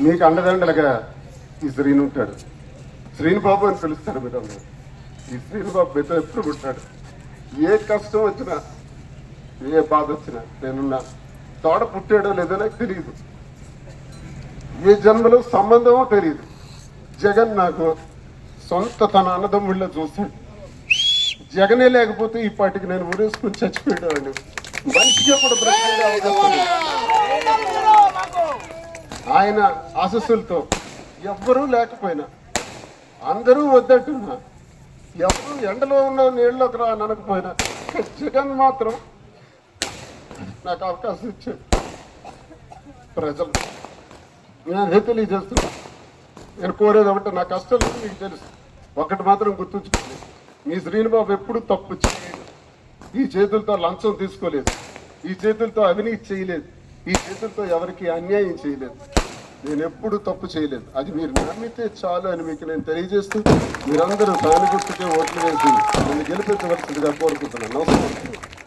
మీకు అండదండలుగా ఈ శ్రీను ఉంటాడు. శ్రీను బాబు అని పిలుస్తారు మీరు అందరూ. ఈ శ్రీను బాబు మీతో ఎప్పుడు ఉంటాడు. ఏ కష్టం వచ్చినా ఏ బాధ వచ్చినా నేనున్నా. తోడ పుట్టాడో లేదో నాకు తెలియదు, ఏ జన్మలో సంబంధమో తెలియదు. జగన్ నాకు సొంత తన అన్నదమ్ముళ్ళ చూస్తాడు. జగనే లేకపోతే ఈ పాటికి నేను ఊరేసుకుని చచ్చిపోయాడు. మనిషిగా కూడా బ్రతికే అవకాశం. ఆయన ఆశస్సులతో ఎవ్వరూ లేకపోయినా అందరూ వద్దంటున్నా, ఎవరు ఎండలో ఉన్న నీళ్ళలోకి రా అనకపోయినా జగన్ మాత్రం నాకు అవకాశం ఇచ్చాడు. ప్రజలు నేను అదే తెలియజేస్తున్నా. నేను కోరేది ఒకటి, నా కష్టాలు మీకు తెలుసు. ఒకటి మాత్రం గుర్తుంచుకోండి, మీ శ్రీనుబాబు ఎప్పుడు తప్పు చేయలేదు. ఈ చేతులతో లంచం తీసుకోలేదు, ఈ చేతులతో అవినీతి చేయలేదు, ఈ చేతులతో ఎవరికి అన్యాయం చేయలేదు. నేను ఎప్పుడు తప్పు చేయలేదు. అది మీరు నమ్మితే చాలు అని మీకు నేను తెలియజేస్తూ, మీరందరూ దాని గుర్తుకే ఓట్లు వేసి నన్ను గెలిపించవలసిందిగా కోరుకుంటున్నాను. నమస్కారం.